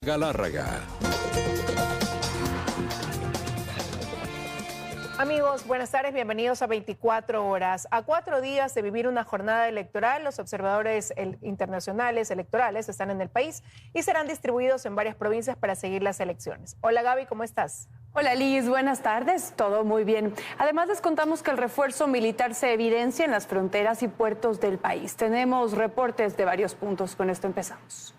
Galárraga. Amigos, buenas tardes, bienvenidos a 24 horas. A 4 días de vivir una jornada electoral, los observadores internacionales electorales están en el país y serán distribuidos en varias provincias para seguir las elecciones. Hola Gaby, ¿cómo estás? Hola Liz, buenas tardes, todo muy bien. Además les contamos que el refuerzo militar se evidencia en las fronteras y puertos del país. Tenemos reportes de varios puntos, con esto empezamos.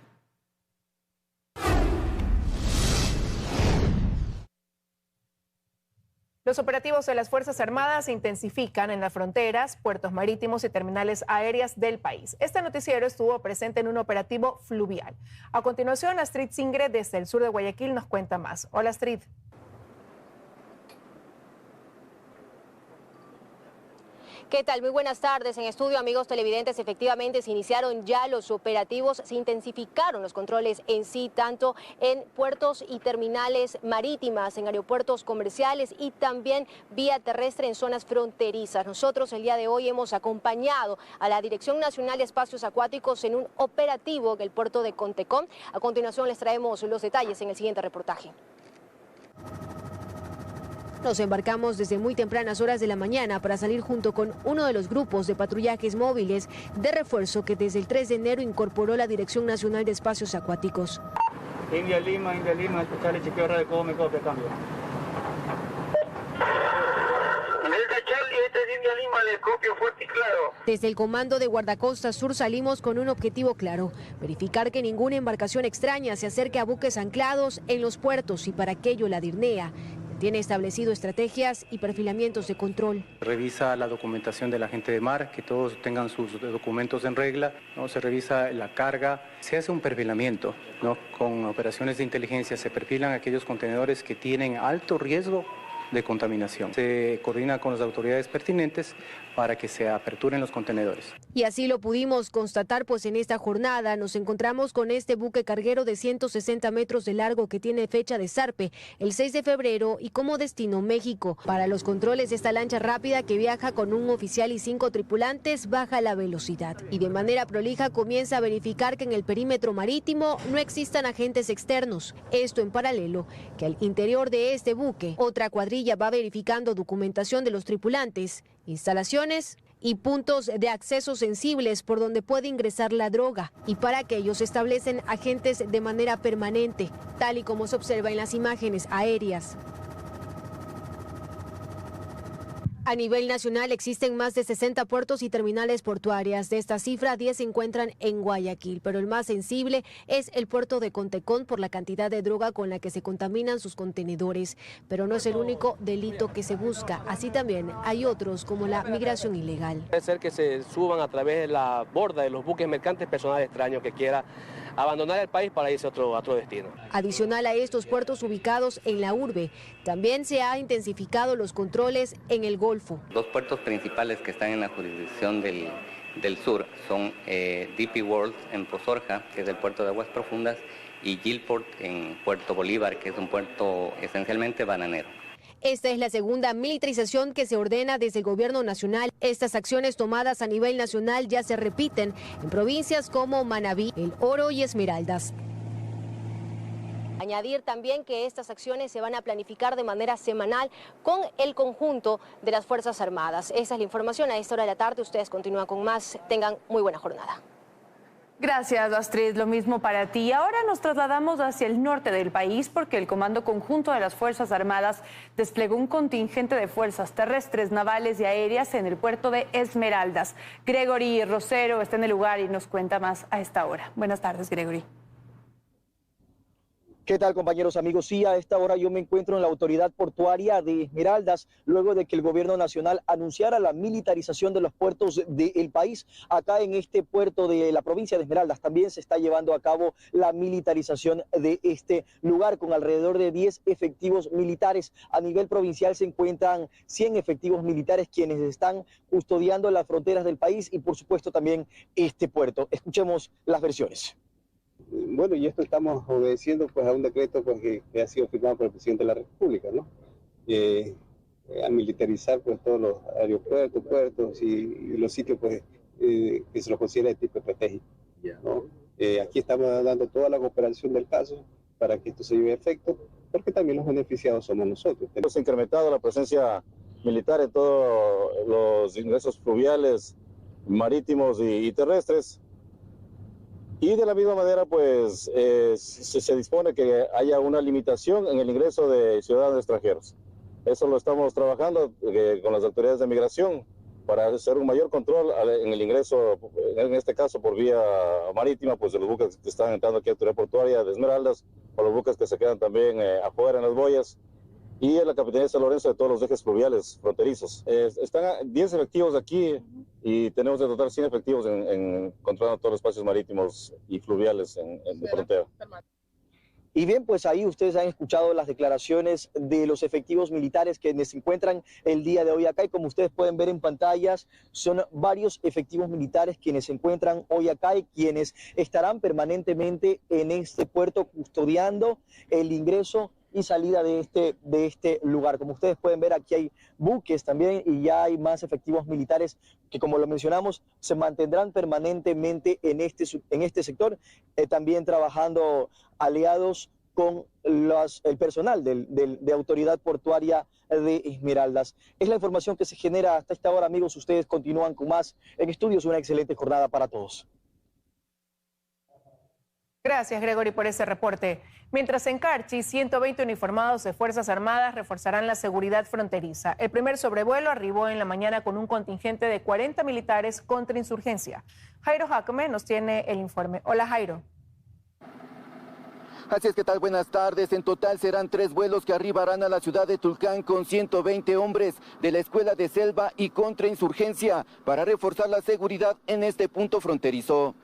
Los operativos de las Fuerzas Armadas se intensifican en las fronteras, puertos marítimos y terminales aéreas del país. Este noticiero estuvo presente en un operativo fluvial. A continuación, Astrid Singre desde el sur de Guayaquil nos cuenta más. Hola Astrid. ¿Qué tal? Muy buenas tardes. En estudio, amigos televidentes, efectivamente se iniciaron ya los operativos, se intensificaron los controles en sí, tanto en puertos y terminales marítimas, en aeropuertos comerciales y también vía terrestre en zonas fronterizas. Nosotros el día de hoy hemos acompañado a la Dirección Nacional de Espacios Acuáticos en un operativo en el puerto de Contecón. A continuación les traemos los detalles en el siguiente reportaje. Nos embarcamos desde muy tempranas horas de la mañana para salir junto con uno de los grupos de patrullajes móviles de refuerzo que desde el 3 de enero incorporó la Dirección Nacional de Espacios Acuáticos. India Lima, Charlie, chequeo radio, cómo copia, cambio. Desde Charlie, este es India Lima, le copio fuerte y claro. Desde el comando de Guardacosta Sur salimos con un objetivo claro: verificar que ninguna embarcación extraña se acerque a buques anclados en los puertos, y para aquello la DIRNEA tiene establecido estrategias y perfilamientos de control. Revisa la documentación de la gente de mar, que todos tengan sus documentos en regla, ¿no? Se revisa la carga, se hace un perfilamiento, ¿no? Con operaciones de inteligencia se perfilan aquellos contenedores que tienen alto riesgo de contaminación. Se coordina con las autoridades pertinentes para que se aperturen los contenedores. Y así lo pudimos constatar, pues en esta jornada nos encontramos con este buque carguero de 160 metros de largo que tiene fecha de zarpe el 6 de febrero y como destino México. Para los controles, esta lancha rápida que viaja con un oficial y 5 tripulantes baja la velocidad y de manera prolija comienza a verificar que en el perímetro marítimo no existan agentes externos. Esto en paralelo que al interior de este buque otra cuadrilla va verificando documentación de los tripulantes, instalaciones y puntos de acceso sensibles por donde puede ingresar la droga, y para que ellos establecen agentes de manera permanente, tal y como se observa en las imágenes aéreas. A nivel nacional existen más de 60 puertos y terminales portuarias. De esta cifra, 10 se encuentran en Guayaquil, pero el más sensible es el puerto de Contecón por la cantidad de droga con la que se contaminan sus contenedores. Pero no es el único delito que se busca. Así también hay otros, como la migración ilegal. Puede ser que se suban a través de la borda de los buques mercantes personal extraño que quiera abandonar el país para irse a otro destino. Adicional a estos puertos ubicados en la urbe, también se ha intensificado los controles en el Golfo. 2 puertos principales que están en la jurisdicción del sur son DP World en Pozorja, que es el puerto de aguas profundas, y Gilport en Puerto Bolívar, que es un puerto esencialmente bananero. Esta es la segunda militarización que se ordena desde el gobierno nacional. Estas acciones tomadas a nivel nacional ya se repiten en provincias como Manabí, El Oro y Esmeraldas. Añadir también que estas acciones se van a planificar de manera semanal con el conjunto de las Fuerzas Armadas. Esa es la información a esta hora de la tarde. Ustedes continúan con más. Tengan muy buena jornada. Gracias, Astrid. Lo mismo para ti. Ahora nos trasladamos hacia el norte del país porque el Comando Conjunto de las Fuerzas Armadas desplegó un contingente de fuerzas terrestres, navales y aéreas en el puerto de Esmeraldas. Gregory Rosero está en el lugar y nos cuenta más a esta hora. Buenas tardes, Gregory. ¿Qué tal, compañeros, amigos? Sí, a esta hora yo me encuentro en la autoridad portuaria de Esmeraldas, luego de que el gobierno nacional anunciara la militarización de los puertos del país. Acá en este puerto de la provincia de Esmeraldas también se está llevando a cabo la militarización de este lugar, con alrededor de 10 efectivos militares. A nivel provincial se encuentran 100 efectivos militares quienes están custodiando las fronteras del país y, por supuesto, también este puerto. Escuchemos las versiones. Bueno, y esto estamos obedeciendo pues a un decreto pues, que ha sido firmado por el presidente de la República, ¿no? A militarizar pues todos los aeropuertos, puertos y los sitios pues que se los considera de tipo estratégico, ¿no? Aquí estamos dando toda la cooperación del caso para que esto se lleve a efecto, porque también los beneficiados somos nosotros. Hemos incrementado la presencia militar en todos los ingresos fluviales, marítimos y terrestres. Y de la misma manera, pues, se dispone que haya una limitación en el ingreso de ciudadanos extranjeros. Eso lo estamos trabajando con las autoridades de migración para hacer un mayor control en el ingreso, en este caso por vía marítima, pues de los buques que están entrando aquí a la autoridad portuaria de Esmeraldas, o los buques que se quedan también afuera en las boyas, y en la Capitanía de San Lorenzo de todos los ejes fluviales fronterizos. Están 10 efectivos aquí y tenemos de total 100 efectivos en controlando todos los espacios marítimos y fluviales de frontera. Y bien, pues ahí ustedes han escuchado las declaraciones de los efectivos militares que se encuentran el día de hoy acá, y como ustedes pueden ver en pantallas, son varios efectivos militares quienes se encuentran hoy acá y quienes estarán permanentemente en este puerto custodiando el ingreso y salida de este lugar. Como ustedes pueden ver, aquí hay buques también y ya hay más efectivos militares que, como lo mencionamos, se mantendrán permanentemente en este sector, también trabajando aliados con el personal de Autoridad Portuaria de Esmeraldas. Es la información que se genera hasta esta hora, amigos. Ustedes continúan con más en estudios. Una excelente jornada para todos. Gracias, Gregory, por ese reporte. Mientras en Carchi, 120 uniformados de Fuerzas Armadas reforzarán la seguridad fronteriza. El primer sobrevuelo arribó en la mañana con un contingente de 40 militares contra insurgencia. Jairo Jacome nos tiene el informe. Hola, Jairo. Así es, ¿qué tal? Buenas tardes. En total serán 3 vuelos que arribarán a la ciudad de Tulcán con 120 hombres de la Escuela de Selva y Contrainsurgencia para reforzar la seguridad en este punto fronterizo.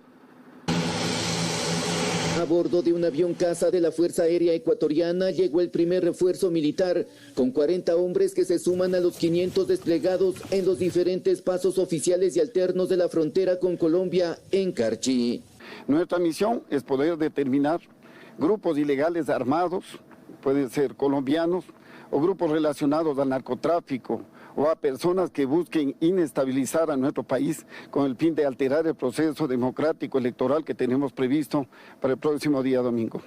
A bordo de un avión caza de la Fuerza Aérea Ecuatoriana llegó el primer refuerzo militar, con 40 hombres que se suman a los 500 desplegados en los diferentes pasos oficiales y alternos de la frontera con Colombia en Carchi. Nuestra misión es poder determinar grupos ilegales armados, pueden ser colombianos, o grupos relacionados al narcotráfico, o a personas que busquen inestabilizar a nuestro país con el fin de alterar el proceso democrático electoral que tenemos previsto para el próximo día domingo.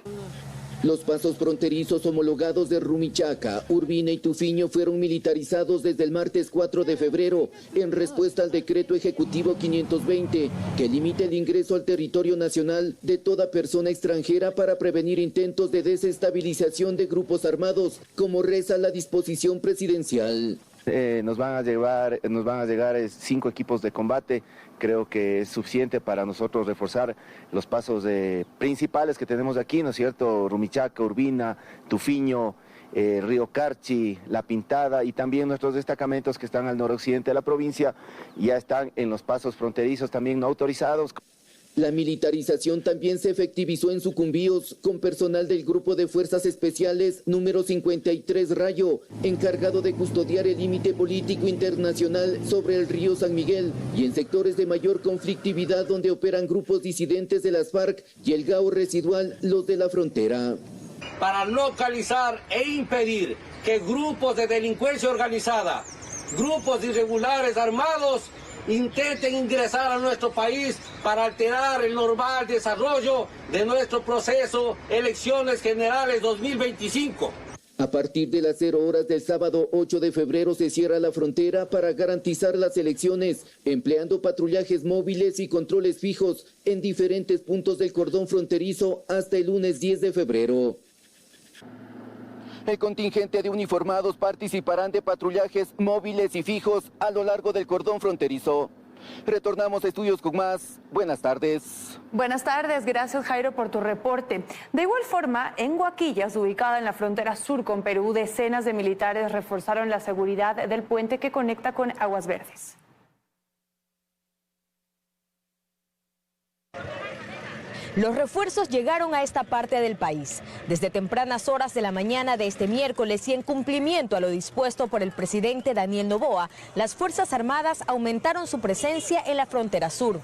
Los pasos fronterizos homologados de Rumichaca, Urbina y Tufiño fueron militarizados desde el martes 4 de febrero en respuesta al decreto ejecutivo 520 que limita el ingreso al territorio nacional de toda persona extranjera para prevenir intentos de desestabilización de grupos armados, como reza la disposición presidencial. Nos van a llegar 5 equipos de combate. Creo que es suficiente para nosotros reforzar los pasos principales que tenemos aquí, ¿no es cierto? Rumichaca, Urbina, Tufiño, Río Carchi, La Pintada, y también nuestros destacamentos que están al noroccidente de la provincia ya están en los pasos fronterizos también no autorizados. La militarización también se efectivizó en Sucumbíos con personal del Grupo de Fuerzas Especiales número 53 Rayo, encargado de custodiar el límite político internacional sobre el río San Miguel, y en sectores de mayor conflictividad donde operan grupos disidentes de las FARC y el GAO residual, los de la frontera. Para localizar e impedir que grupos de delincuencia organizada, grupos irregulares armados, intenten ingresar a nuestro país para alterar el normal desarrollo de nuestro proceso Elecciones Generales 2025. A partir de las 0 horas del sábado 8 de febrero se cierra la frontera para garantizar las elecciones, empleando patrullajes móviles y controles fijos en diferentes puntos del cordón fronterizo hasta el lunes 10 de febrero. El contingente de uniformados participarán de patrullajes móviles y fijos a lo largo del cordón fronterizo. Retornamos a estudios con más. Buenas tardes. Buenas tardes, gracias Jairo por tu reporte. De igual forma, en Huaquillas, ubicada en la frontera sur con Perú, decenas de militares reforzaron la seguridad del puente que conecta con Aguas Verdes. Los refuerzos llegaron a esta parte del país desde tempranas horas de la mañana de este miércoles y en cumplimiento a lo dispuesto por el presidente Daniel Noboa, las Fuerzas Armadas aumentaron su presencia en la frontera sur.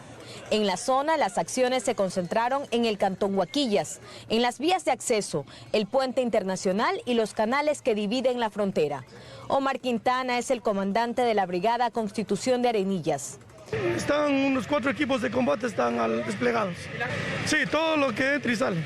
En la zona, las acciones se concentraron en el cantón Huaquillas, en las vías de acceso, el puente internacional y los canales que dividen la frontera. Omar Quintana es el comandante de la Brigada Constitución de Arenillas. Están unos 4 equipos de combate, están desplegados. Sí, todo lo que entra y sale.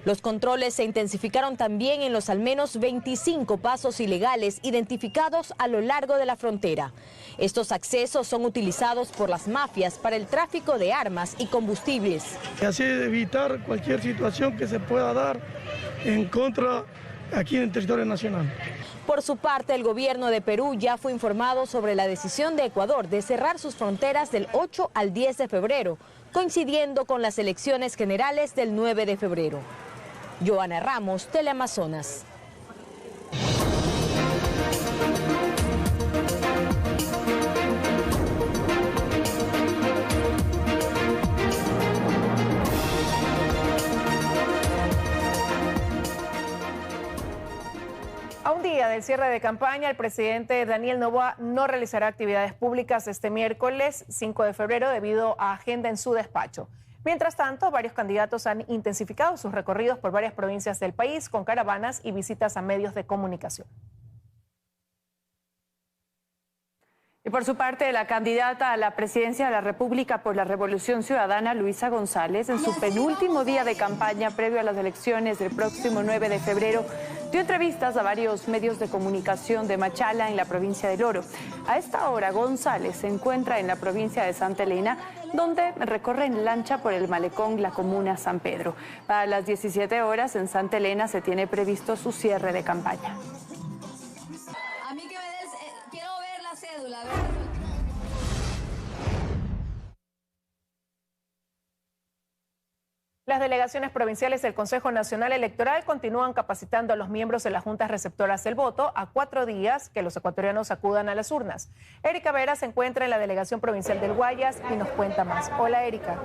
Los controles se intensificaron también en los al menos 25 pasos ilegales identificados a lo largo de la frontera. Estos accesos son utilizados por las mafias para el tráfico de armas y combustibles. Y así evitar cualquier situación que se pueda dar en contra aquí en el territorio nacional. Por su parte, el gobierno de Perú ya fue informado sobre la decisión de Ecuador de cerrar sus fronteras del 8 al 10 de febrero, coincidiendo con las elecciones generales del 9 de febrero. Joana Ramos, Teleamazonas. A un día del cierre de campaña, el presidente Daniel Noboa no realizará actividades públicas este miércoles 5 de febrero debido a agenda en su despacho. Mientras tanto, varios candidatos han intensificado sus recorridos por varias provincias del país con caravanas y visitas a medios de comunicación. Y por su parte, la candidata a la presidencia de la República por la Revolución Ciudadana, Luisa González, en su penúltimo día de campaña previo a las elecciones del próximo 9 de febrero, dio entrevistas a varios medios de comunicación de Machala, en la provincia del Oro. A esta hora, González se encuentra en la provincia de Santa Elena, donde recorre en lancha por el malecón la comuna San Pedro. Para las 17 horas en Santa Elena se tiene previsto su cierre de campaña. A mí que me des, quiero ver la cédula. Las delegaciones provinciales del Consejo Nacional Electoral continúan capacitando a los miembros de las juntas receptoras del voto a 4 días que los ecuatorianos acudan a las urnas. Erika Vera se encuentra en la delegación provincial del Guayas y nos cuenta más. Hola, Erika.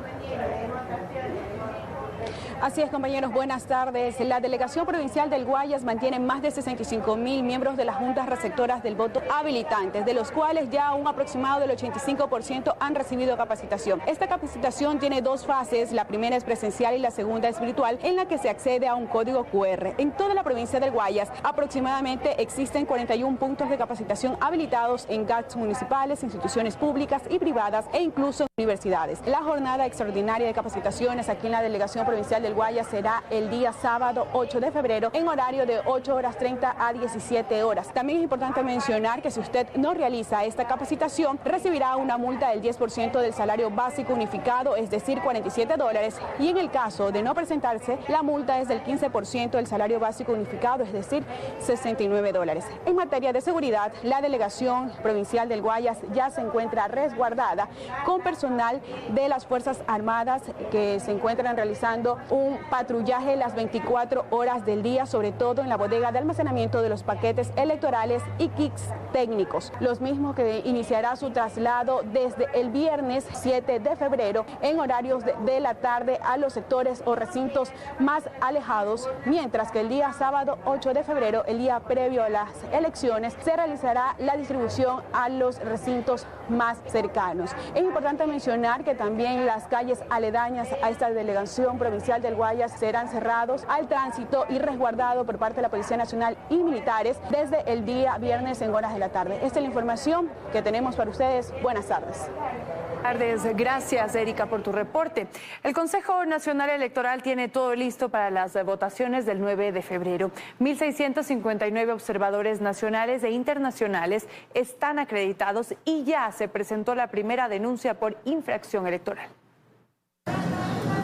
Así es, compañeros, buenas tardes. La delegación provincial del Guayas mantiene más de 65.000 miembros de las juntas receptoras del voto habilitantes, de los cuales ya un aproximado del 85% han recibido capacitación. Esta capacitación tiene 2 fases, la primera es presencial y la segunda es virtual, en la que se accede a un código QR. En toda la provincia del Guayas aproximadamente existen 41 puntos de capacitación habilitados en GATS municipales, instituciones públicas y privadas e incluso universidades. La jornada extraordinaria de capacitaciones aquí en la delegación provincial del Guayas será el día sábado 8 de febrero en horario de 8:30 a 17 horas. También es importante mencionar que si usted no realiza esta capacitación, recibirá una multa del 10% del salario básico unificado, es decir, $47, y en el caso de no presentarse, la multa es del 15% del salario básico unificado, es decir, $69. En materia de seguridad, la delegación provincial del Guayas ya se encuentra resguardada con personal de las Fuerzas Armadas que se encuentran realizando un patrullaje las 24 horas del día, sobre todo en la bodega de almacenamiento de los paquetes electorales y kits técnicos. Los mismos que iniciará su traslado desde el viernes 7 de febrero en horarios de la tarde a los sectores o recintos más alejados, mientras que el día sábado 8 de febrero, el día previo a las elecciones, se realizará la distribución a los recintos más cercanos. Es importante mencionar que también las calles aledañas a esta delegación provincial del Guayas serán cerrados al tránsito y resguardado por parte de la Policía Nacional y militares desde el día viernes en horas de la tarde. Esta es la información que tenemos para ustedes. Buenas tardes. Gracias, Erika, por tu reporte. El Consejo Nacional Electoral tiene todo listo para las votaciones del 9 de febrero. 1.659 observadores nacionales e internacionales están acreditados y ya se presentó la primera denuncia por infracción electoral.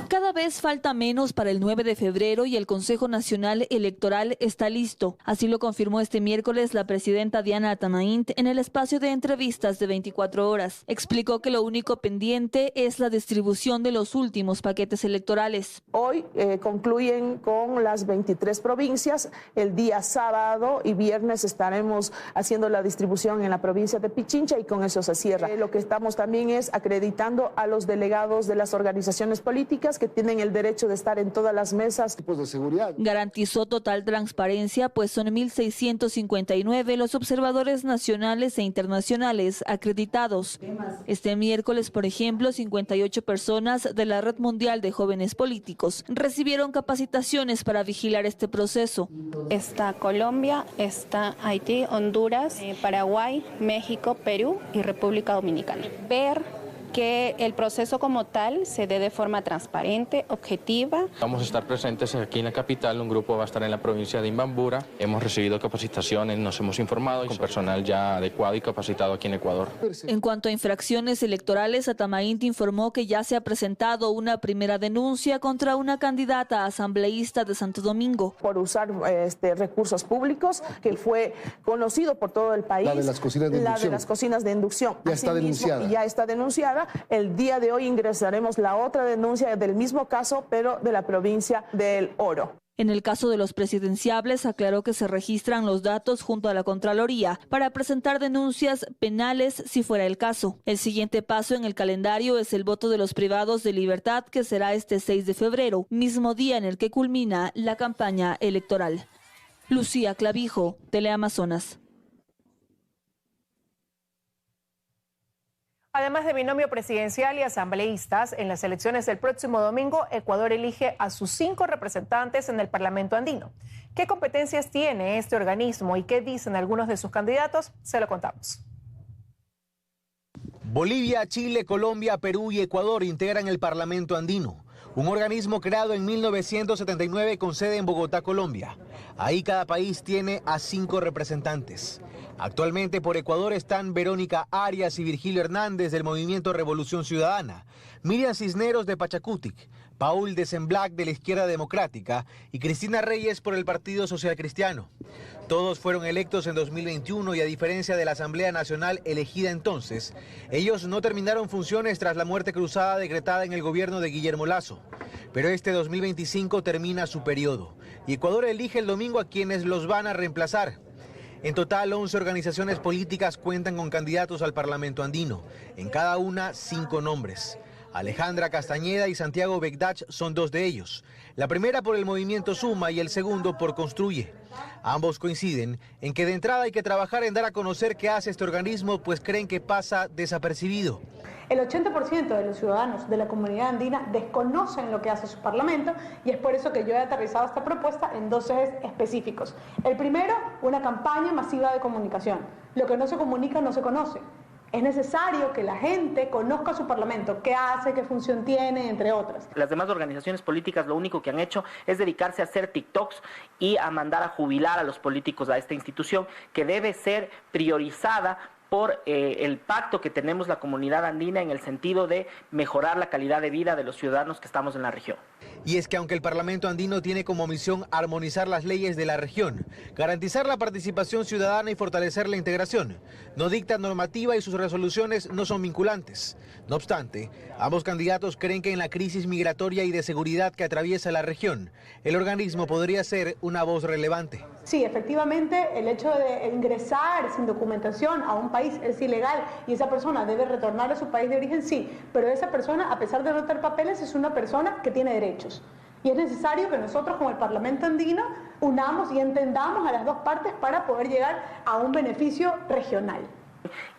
Cada vez falta menos para el 9 de febrero y el Consejo Nacional Electoral está listo. Así lo confirmó este miércoles la presidenta Diana Atamaint en el espacio de entrevistas de 24 horas. Explicó que lo único pendiente es la distribución de los últimos paquetes electorales. Hoy concluyen con las 23 provincias. El día sábado y viernes estaremos haciendo la distribución en la provincia de Pichincha y con eso se cierra. Lo que estamos también es acreditando a los delegados de las organizaciones políticas que tienen el derecho de estar en todas las mesas. Tipos de seguridad. Garantizó total transparencia, pues son 1.659 los observadores nacionales e internacionales acreditados. Este miércoles, por ejemplo, 58 personas de la Red Mundial de Jóvenes Políticos recibieron capacitaciones para vigilar este proceso. Está Colombia, está Haití, Honduras, Paraguay, México, Perú y República Dominicana. Ver que el proceso como tal se dé de forma transparente, objetiva. Vamos a estar presentes aquí en la capital, un grupo va a estar en la provincia de Imbabura. Hemos recibido capacitaciones, nos hemos informado con personal ya adecuado y capacitado aquí en Ecuador. En cuanto a infracciones electorales, Atamaínti informó que ya se ha presentado una primera denuncia contra una candidata asambleísta de Santo Domingo. Por usar recursos públicos, que fue conocido por todo el país. La de las cocinas de inducción. La de las cocinas de inducción. Ya está denunciada. Ya está denunciada. El día de hoy ingresaremos la otra denuncia del mismo caso, pero de la provincia del Oro. En el caso de los presidenciables, aclaró que se registran los datos junto a la Contraloría para presentar denuncias penales si fuera el caso. El siguiente paso en el calendario es el voto de los privados de libertad, que será este 6 de febrero, mismo día en el que culmina la campaña electoral. Lucía Clavijo, Teleamazonas. Además de binomio presidencial y asambleístas, en las elecciones del próximo domingo, Ecuador elige a sus 5 representantes en el Parlamento andino. ¿Qué competencias tiene este organismo y qué dicen algunos de sus candidatos? Se lo contamos. Bolivia, Chile, Colombia, Perú y Ecuador integran el Parlamento andino, un organismo creado en 1979 con sede en Bogotá, Colombia. Ahí cada país tiene a 5 representantes. Actualmente por Ecuador están Verónica Arias y Virgilio Hernández del Movimiento Revolución Ciudadana, Miriam Cisneros de Pachacutic, Paul Desenblac de la Izquierda Democrática y Cristina Reyes por el Partido Social Cristiano. Todos fueron electos en 2021 y a diferencia de la Asamblea Nacional elegida entonces, ellos no terminaron funciones tras la muerte cruzada decretada en el gobierno de Guillermo Lasso. Pero este 2025 termina su periodo y Ecuador elige el domingo a quienes los van a reemplazar. En total, 11 organizaciones políticas cuentan con candidatos al Parlamento andino, en cada una 5 nombres. Alejandra Castañeda y Santiago Begdach son 2 de ellos. La primera por el movimiento Suma y el segundo por Construye. Ambos coinciden en que de entrada hay que trabajar en dar a conocer qué hace este organismo, pues creen que pasa desapercibido. El 80% de los ciudadanos de la comunidad andina desconocen lo que hace su parlamento y es por eso que yo he aterrizado esta propuesta en 2 ejes específicos. El primero, una campaña masiva de comunicación. Lo que no se comunica no se conoce. Es necesario que la gente conozca su parlamento, qué hace, qué función tiene, entre otras. Las demás organizaciones políticas lo único que han hecho es dedicarse a hacer TikToks y a mandar a jubilar a los políticos a esta institución que debe ser priorizada por el pacto que tenemos la comunidad andina en el sentido de mejorar la calidad de vida de los ciudadanos que estamos en la región. Y es que aunque el Parlamento andino tiene como misión armonizar las leyes de la región, garantizar la participación ciudadana y fortalecer la integración, no dicta normativa y sus resoluciones no son vinculantes. No obstante, ambos candidatos creen que en la crisis migratoria y de seguridad que atraviesa la región, el organismo podría ser una voz relevante. Sí, efectivamente, el hecho de ingresar sin documentación a un país es ilegal y esa persona debe retornar a su país de origen, sí, pero esa persona, a pesar de no tener papeles, es una persona que tiene derechos. Y es necesario que nosotros, como el Parlamento andino, unamos y entendamos a las 2 partes para poder llegar a un beneficio regional.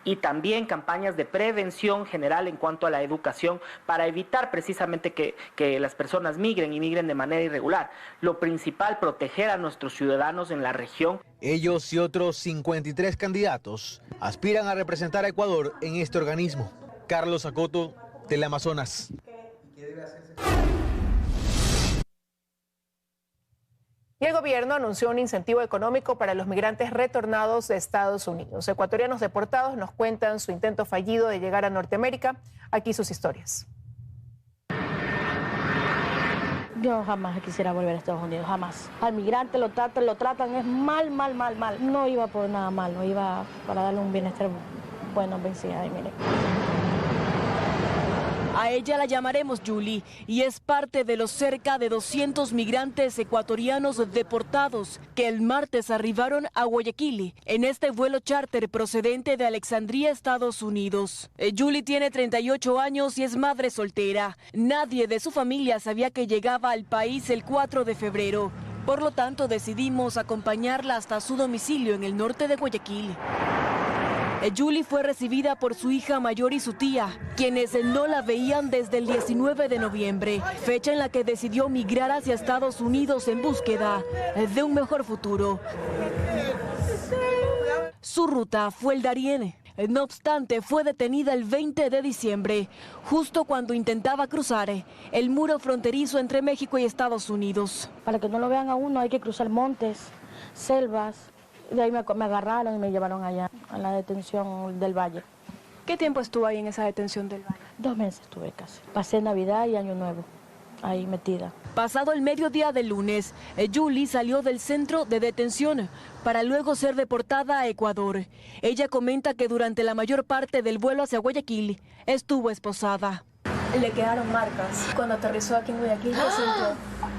Y también campañas de prevención general en cuanto a la educación para evitar precisamente que las personas migren y migren de manera irregular. Lo principal, proteger a nuestros ciudadanos en la región. Ellos y otros 53 candidatos aspiran a representar a Ecuador en este organismo. Carlos Acoto, Teleamazonas. Y el gobierno anunció un incentivo económico para los migrantes retornados de Estados Unidos. Ecuatorianos deportados nos cuentan su intento fallido de llegar a Norteamérica. Aquí sus historias. Yo jamás quisiera volver a Estados Unidos, jamás. Al migrante lo tratan es mal. No iba por nada malo, iba para darle un bienestar bueno, vencida, mire. A ella la llamaremos Julie y es parte de los cerca de 200 migrantes ecuatorianos deportados que el martes arribaron a Guayaquil en este vuelo charter procedente de Alexandria, Estados Unidos. Julie tiene 38 años y es madre soltera. Nadie de su familia sabía que llegaba al país el 4 de febrero. Por lo tanto, decidimos acompañarla hasta su domicilio en el norte de Guayaquil. Julie fue recibida por su hija mayor y su tía, quienes no la veían desde el 19 de noviembre, fecha en la que decidió migrar hacia Estados Unidos en búsqueda de un mejor futuro. Su ruta fue el Darién. No obstante, fue detenida el 20 de diciembre, justo cuando intentaba cruzar el muro fronterizo entre México y Estados Unidos. Para que no lo vean a uno hay que cruzar montes, selvas. De ahí me agarraron y me llevaron allá, a la detención del Valle. ¿Qué tiempo estuvo ahí en esa detención del Valle? 2 meses estuve casi. Pasé Navidad y Año Nuevo, ahí metida. Pasado el mediodía del lunes, Julie salió del centro de detención para luego ser deportada a Ecuador. Ella comenta que durante la mayor parte del vuelo hacia Guayaquil estuvo esposada. Le quedaron marcas. Cuando aterrizó aquí en Guayaquil,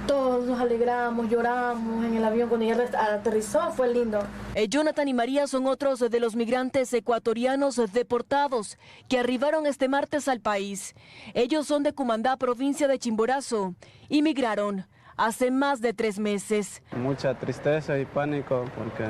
todos nos alegramos, lloramos en el avión. Cuando ella aterrizó, fue lindo. Jonathan y María son otros de los migrantes ecuatorianos deportados que arribaron este martes al país. Ellos son de Cumandá, provincia de Chimborazo, y migraron hace más de 3 meses. Mucha tristeza y pánico porque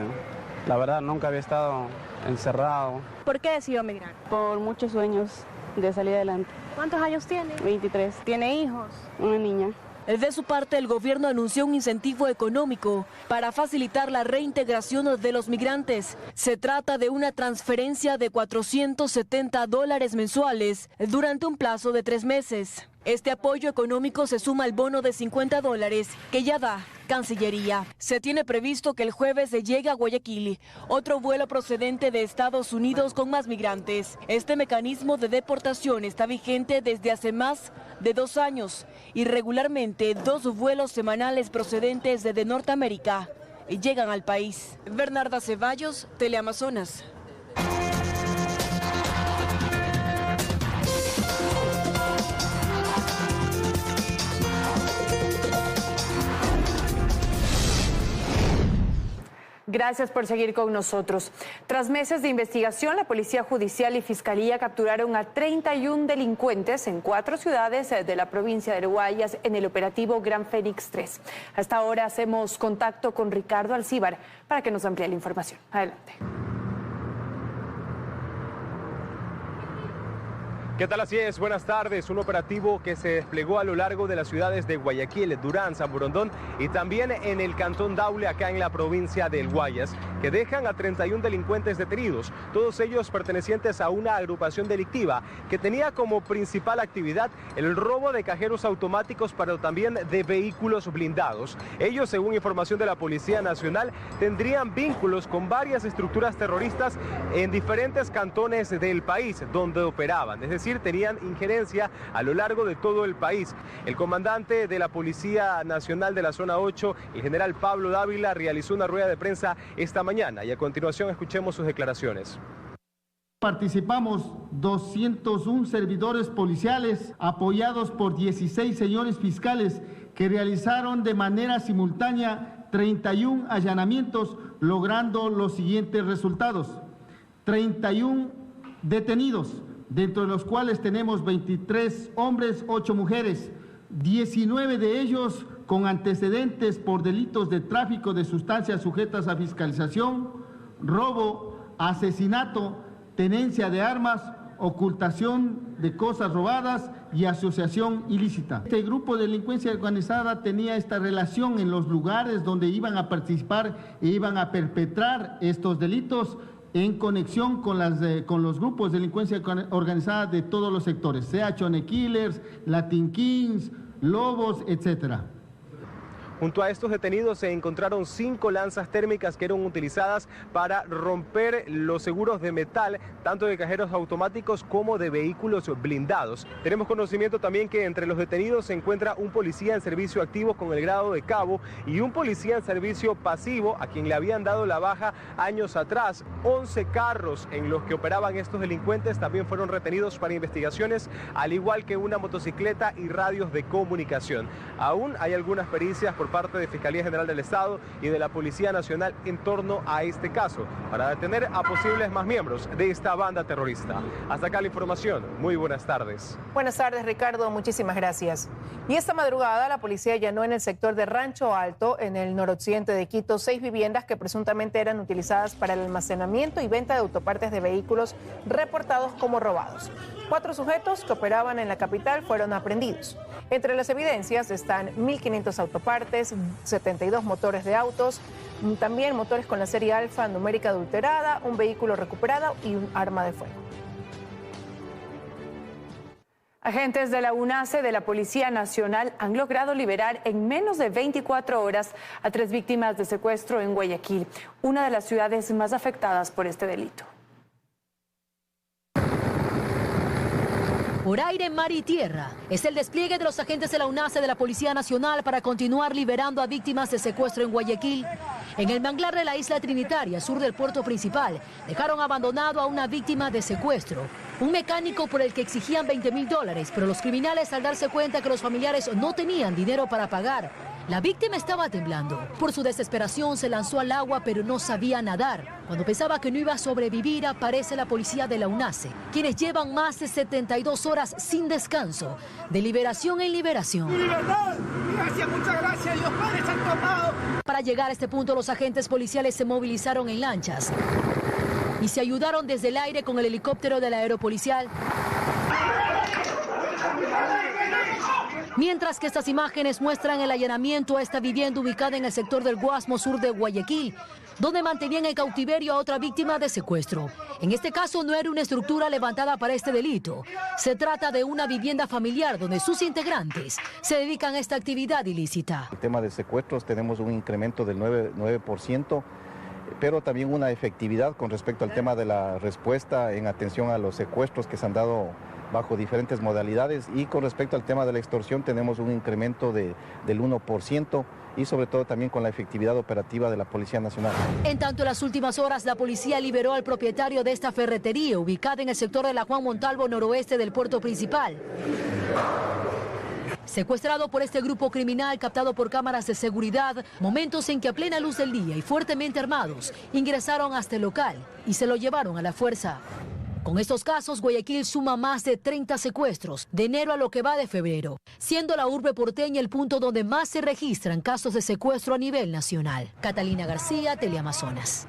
la verdad nunca había estado encerrado. ¿Por qué decidió migrar? Por muchos sueños de salir adelante. ¿Cuántos años tiene? 23. ¿Tiene hijos? Una niña. De su parte, el gobierno anunció un incentivo económico para facilitar la reintegración de los migrantes. Se trata de una transferencia de $470 mensuales durante un plazo de 3 meses. Este apoyo económico se suma al bono de $50 que ya da Cancillería. Se tiene previsto que el jueves se llegue a Guayaquil otro vuelo procedente de Estados Unidos con más migrantes. Este mecanismo de deportación está vigente desde hace más de 2 años y regularmente 2 vuelos semanales procedentes de Norteamérica llegan al país. Bernarda Ceballos, Teleamazonas. Gracias por seguir con nosotros. Tras meses de investigación, la Policía Judicial y Fiscalía capturaron a 31 delincuentes en 4 ciudades de la provincia del Guayas en el operativo Gran Fénix 3. Hasta ahora hacemos contacto con Ricardo Alcíbar para que nos amplíe la información. Adelante. ¿Qué tal? Así es, buenas tardes. Un operativo que se desplegó a lo largo de las ciudades de Guayaquil, Durán, San Borondón y también en el cantón Daule, acá en la provincia del Guayas, que dejan a 31 delincuentes detenidos, todos ellos pertenecientes a una agrupación delictiva que tenía como principal actividad el robo de cajeros automáticos, pero también de vehículos blindados. Ellos, según información de la Policía Nacional, tendrían vínculos con varias estructuras terroristas en diferentes cantones del país donde operaban, es decir, tenían injerencia a lo largo de todo el país. El comandante de la Policía Nacional de la Zona 8, el general Pablo Dávila, realizó una rueda de prensa esta mañana y a continuación escuchemos sus declaraciones. Participamos 201 servidores policiales apoyados por 16 señores fiscales que realizaron de manera simultánea 31 allanamientos, logrando los siguientes resultados: 31 detenidos, dentro de los cuales tenemos 23 hombres, 8 mujeres, 19 de ellos con antecedentes por delitos de tráfico de sustancias sujetas a fiscalización, robo, asesinato, tenencia de armas, ocultación de cosas robadas y asociación ilícita. Este grupo de delincuencia organizada tenía esta relación en los lugares donde iban a participar e iban a perpetrar estos delitos, en conexión con los grupos de delincuencia organizada de todos los sectores, sea Chone Killers, Latin Kings, Lobos, etcétera. Junto a estos detenidos se encontraron 5 lanzas térmicas que eran utilizadas para romper los seguros de metal, tanto de cajeros automáticos como de vehículos blindados. Tenemos conocimiento también que entre los detenidos se encuentra un policía en servicio activo con el grado de cabo y un policía en servicio pasivo a quien le habían dado la baja años atrás. 11 carros en los que operaban estos delincuentes también fueron retenidos para investigaciones, al igual que una motocicleta y radios de comunicación. Aún hay algunas pericias por parte de Fiscalía General del Estado y de la Policía Nacional en torno a este caso, para detener a posibles más miembros de esta banda terrorista. Hasta acá la información. Muy buenas tardes. Buenas tardes, Ricardo. Muchísimas gracias. Y esta madrugada la policía allanó en el sector de Rancho Alto, en el noroccidente de Quito, 6 viviendas que presuntamente eran utilizadas para el almacenamiento y venta de autopartes de vehículos reportados como robados. 4 sujetos que operaban en la capital fueron aprehendidos. Entre las evidencias están 1.500 autopartes, 72 motores de autos, También motores con la serie Alfa numérica adulterada, un vehículo recuperado y un arma de fuego. Agentes de la UNACE de la Policía Nacional han logrado liberar en menos de 24 horas a 3 víctimas de secuestro en Guayaquil, una de las ciudades más afectadas por este delito. Por aire, mar y tierra, es el despliegue de los agentes de la UNACE de la Policía Nacional para continuar liberando a víctimas de secuestro en Guayaquil. En el manglar de la isla Trinitaria, sur del puerto principal, dejaron abandonado a una víctima de secuestro. Un mecánico por el que exigían $20,000, pero los criminales, al darse cuenta que los familiares no tenían dinero para pagar, la víctima estaba temblando. Por su desesperación se lanzó al agua, pero no sabía nadar. Cuando pensaba que no iba a sobrevivir, aparece la policía de la UNACE, quienes llevan más de 72 horas sin descanso, de liberación en liberación. ¡Libertad! Gracias, muchas gracias, Dios Padre Santo amado. Para llegar a este punto, los agentes policiales se movilizaron en lanchas y se ayudaron desde el aire con el helicóptero de la aeropolicial. Mientras que estas imágenes muestran el allanamiento a esta vivienda ubicada en el sector del Guasmo, sur de Guayaquil, donde mantenían en cautiverio a otra víctima de secuestro. En este caso no era una estructura levantada para este delito. Se trata de una vivienda familiar donde sus integrantes se dedican a esta actividad ilícita. El tema de secuestros tenemos un incremento del 9%, pero también una efectividad con respecto al tema de la respuesta en atención a los secuestros que se han dado bajo diferentes modalidades, y con respecto al tema de la extorsión tenemos un incremento del 1%, y sobre todo también con la efectividad operativa de la Policía Nacional. En tanto, en las últimas horas la policía liberó al propietario de esta ferretería ubicada en el sector de la Juan Montalvo noroeste del puerto principal. Secuestrado por este grupo criminal, captado por cámaras de seguridad, momentos en que a plena luz del día y fuertemente armados ingresaron hasta el local y se lo llevaron a la fuerza. Con estos casos, Guayaquil suma más de 30 secuestros de enero a lo que va de febrero, siendo la urbe porteña el punto donde más se registran casos de secuestro a nivel nacional. Catalina García, Teleamazonas.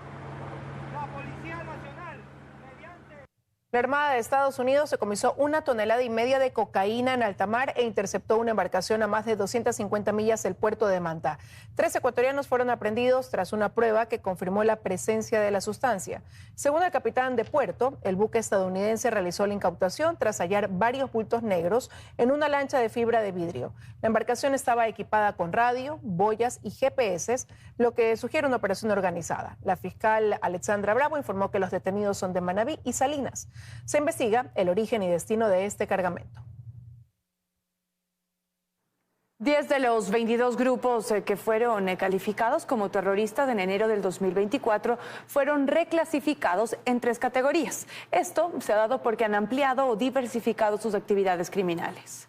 La Armada de Estados Unidos decomisó 1,5 toneladas de cocaína en alta mar e interceptó una embarcación a más de 250 millas del puerto de Manta. 3 ecuatorianos fueron aprehendidos tras una prueba que confirmó la presencia de la sustancia. Según el capitán de puerto, el buque estadounidense realizó la incautación tras hallar varios bultos negros en una lancha de fibra de vidrio. La embarcación estaba equipada con radio, boyas y GPS, lo que sugiere una operación organizada. La fiscal Alexandra Bravo informó que los detenidos son de Manabí y Salinas. Se investiga el origen y destino de este cargamento. 10 de los 22 grupos que fueron calificados como terroristas en enero del 2024 fueron reclasificados en 3 categorías. Esto se ha dado porque han ampliado o diversificado sus actividades criminales.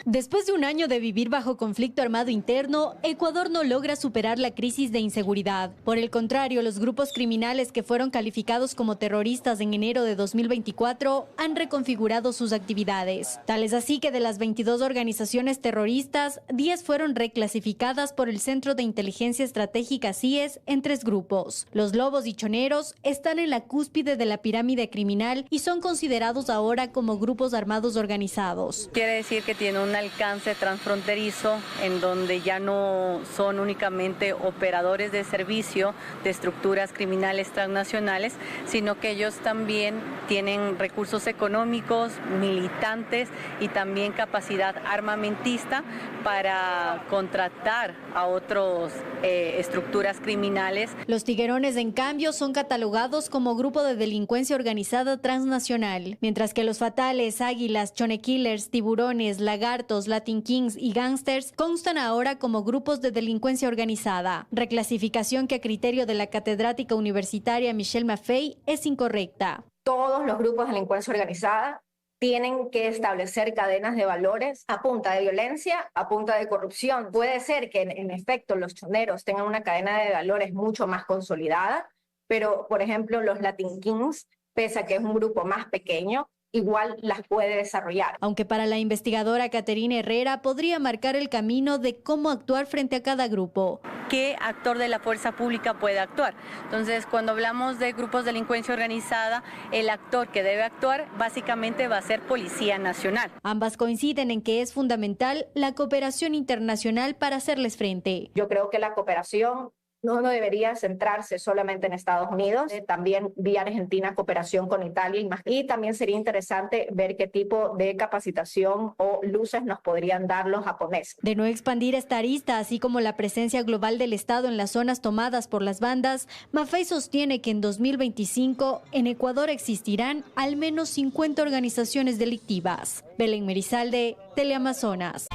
Después de un año de vivir bajo conflicto armado interno, Ecuador no logra superar la crisis de inseguridad. Por el contrario, los grupos criminales que fueron calificados como terroristas en enero de 2024 han reconfigurado sus actividades. Tal es así que de las 22 organizaciones terroristas, 10 fueron reclasificadas por el Centro de Inteligencia Estratégica CIES en 3 grupos. Los lobos y choneros están en la cúspide de la pirámide criminal y son considerados ahora como grupos armados organizados. Quiere decir que tiene un alcance transfronterizo en donde ya no son únicamente operadores de servicio de estructuras criminales transnacionales, sino que ellos también tienen recursos económicos, militantes y también capacidad armamentista para contratar a otras estructuras criminales. Los tiguerones, en cambio, son catalogados como grupo de delincuencia organizada transnacional, mientras que los fatales, águilas, chone killers, tiburones, lagartos, Latin Kings y Gangsters constan ahora como grupos de delincuencia organizada, reclasificación que a criterio de la catedrática universitaria Michelle Maffei es incorrecta. Todos los grupos de delincuencia organizada tienen que establecer cadenas de valores a punta de violencia, a punta de corrupción. Puede ser que en efecto los choneros tengan una cadena de valores mucho más consolidada, pero por ejemplo los Latin Kings, pese a que es un grupo más pequeño, igual las puede desarrollar. Aunque para la investigadora Caterina Herrera podría marcar el camino de cómo actuar frente a cada grupo. ¿Qué actor de la fuerza pública puede actuar? Entonces, cuando hablamos de grupos de delincuencia organizada, el actor que debe actuar básicamente va a ser Policía Nacional. Ambas coinciden en que es fundamental la cooperación internacional para hacerles frente. Yo creo que la cooperación no debería centrarse solamente en Estados Unidos, también vía Argentina, cooperación con Italia y también sería interesante ver qué tipo de capacitación o luces nos podrían dar los japoneses. De no expandir esta arista, así como la presencia global del Estado en las zonas tomadas por las bandas, Maffei sostiene que en 2025 en Ecuador existirán al menos 50 organizaciones delictivas. Belén Merizalde, Teleamazonas.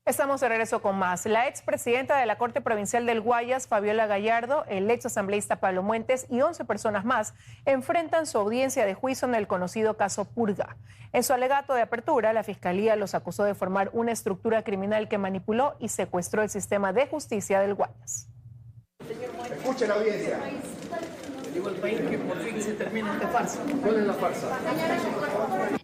Estamos de regreso con más. La expresidenta de la Corte Provincial del Guayas, Fabiola Gallardo, el exasambleísta Pablo Muentes y 11 personas más enfrentan su audiencia de juicio en el conocido caso Purga. En su alegato de apertura, la Fiscalía los acusó de formar una estructura criminal que manipuló y secuestró el sistema de justicia del Guayas. Escuche la audiencia. Digo el país que por fin se termina esta farsa. ¿Cuál es la farsa?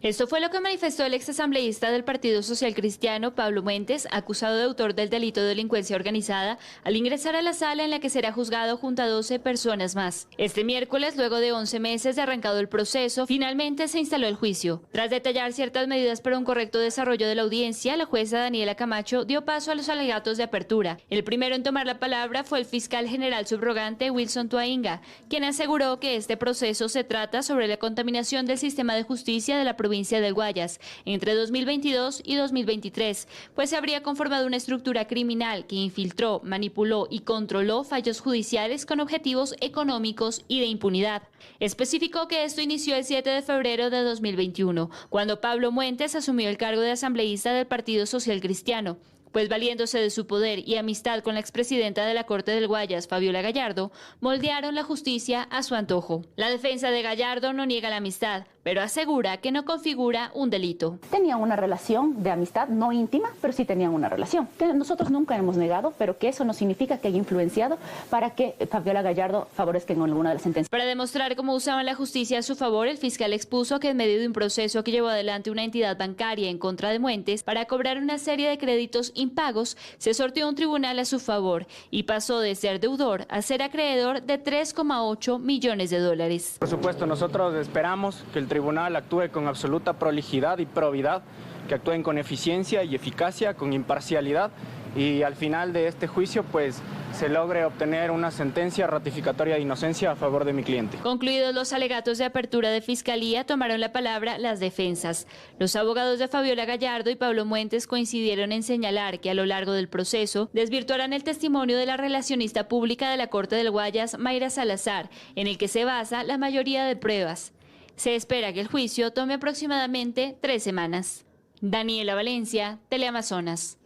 Esto fue lo que manifestó el exasambleísta del Partido Social Cristiano, Pablo Muentes, acusado de autor del delito de delincuencia organizada, al ingresar a la sala en la que será juzgado junto a 12 personas más. Este miércoles, luego de 11 meses de arrancado el proceso, finalmente se instaló el juicio. Tras detallar ciertas medidas para un correcto desarrollo de la audiencia, la jueza Daniela Camacho dio paso a los alegatos de apertura. El primero en tomar la palabra fue el fiscal general subrogante Wilson Tuainga, quien aseguró que este proceso se trata sobre la contaminación del sistema de justicia de la provincia del Guayas entre 2022 y 2023, pues se habría conformado una estructura criminal que infiltró, manipuló y controló fallos judiciales con objetivos económicos y de impunidad. Especificó que esto inició el 7 de febrero de 2021, cuando Pablo Muentes asumió el cargo de asambleísta del Partido Social Cristiano, pues valiéndose de su poder y amistad con la expresidenta de la Corte del Guayas, Fabiola Gallardo, moldearon la justicia a su antojo. La defensa de Gallardo no niega la amistad, pero asegura que no configura un delito. Tenían una relación de amistad, no íntima, pero sí tenían una relación. Que nosotros nunca hemos negado, pero que eso no significa que haya influenciado para que Fabiola Gallardo favorezca en alguna de las sentencias. Para demostrar cómo usaban la justicia a su favor, el fiscal expuso que en medio de un proceso que llevó adelante una entidad bancaria en contra de Muentes para cobrar una serie de créditos impagos, se sorteó un tribunal a su favor y pasó de ser deudor a ser acreedor de 3,8 millones de dólares. Por supuesto, nosotros esperamos que el tribunal actúe con absoluta prolijidad y probidad, que actúen con eficiencia y eficacia, con imparcialidad, y al final de este juicio pues se logre obtener una sentencia ratificatoria de inocencia a favor de mi cliente. Concluidos los alegatos de apertura de Fiscalía, tomaron la palabra las defensas. Los abogados de Fabiola Gallardo y Pablo Muentes coincidieron en señalar que a lo largo del proceso desvirtuarán el testimonio de la relacionista pública de la Corte del Guayas, Mayra Salazar, en el que se basa la mayoría de pruebas. Se espera que el juicio tome aproximadamente 3 semanas. Daniela Valencia, Teleamazonas.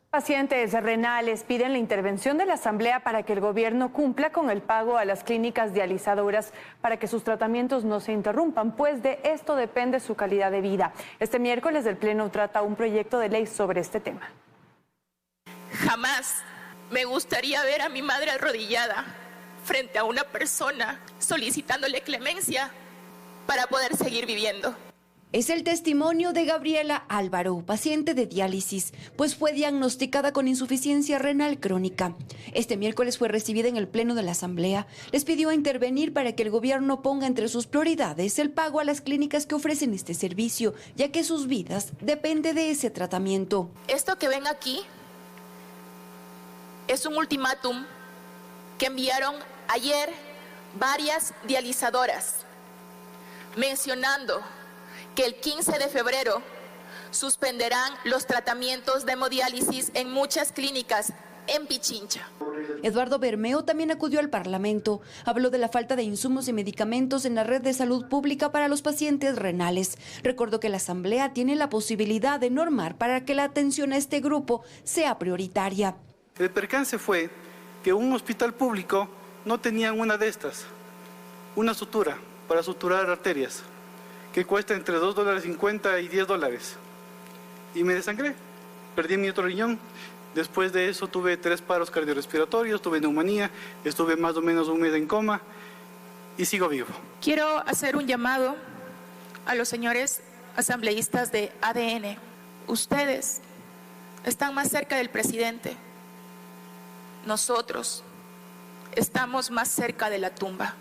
Pacientes renales piden la intervención de la Asamblea para que el gobierno cumpla con el pago a las clínicas dializadoras para que sus tratamientos no se interrumpan, pues de esto depende su calidad de vida. Este miércoles el Pleno trata un proyecto de ley sobre este tema. Jamás me gustaría ver a mi madre arrodillada frente a una persona solicitándole clemencia para poder seguir viviendo. Es el testimonio de Gabriela Álvaro, paciente de diálisis, pues fue diagnosticada con insuficiencia renal crónica. Este miércoles fue recibida en el Pleno de la Asamblea. Les pidió intervenir para que el gobierno ponga entre sus prioridades el pago a las clínicas que ofrecen este servicio, ya que sus vidas dependen de ese tratamiento. Esto que ven aquí es un ultimátum que enviaron ayer varias dializadoras, mencionando que el 15 de febrero suspenderán los tratamientos de hemodiálisis en muchas clínicas en Pichincha. Eduardo Bermeo también acudió al Parlamento. Habló de la falta de insumos y medicamentos en la red de salud pública para los pacientes renales. Recordó que la Asamblea tiene la posibilidad de normar para que la atención a este grupo sea prioritaria. El percance fue que un hospital público no tenía una de estas, una sutura para suturar arterias. que cuesta entre $2.50 y $10. Y me desangré, perdí mi otro riñón. Después de eso tuve 3 paros cardiorrespiratorios, tuve neumonía, estuve más o menos un mes en coma y sigo vivo. Quiero hacer un llamado a los señores asambleístas de ADN. Ustedes están más cerca del presidente. Nosotros estamos más cerca de la tumba.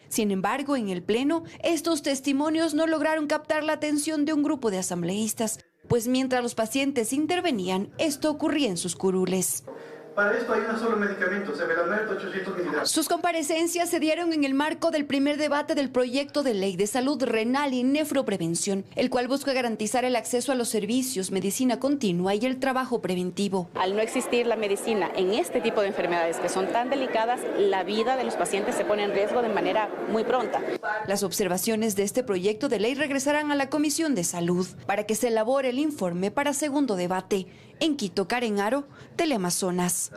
Sin embargo, en el Pleno, estos testimonios no lograron captar la atención de un grupo de asambleístas, pues mientras los pacientes intervenían, esto ocurría en sus curules. Para esto hay un solo medicamento, Sevelamer 800 miligramos. Sus comparecencias se dieron en el marco del primer debate del proyecto de ley de salud renal y nefroprevención, el cual busca garantizar el acceso a los servicios, medicina continua y el trabajo preventivo. Al no existir la medicina en este tipo de enfermedades que son tan delicadas, la vida de los pacientes se pone en riesgo de manera muy pronta. Las observaciones de este proyecto de ley regresarán a la Comisión de Salud para que se elabore el informe para segundo debate. En Quito, Karen Aro, Teleamazonas.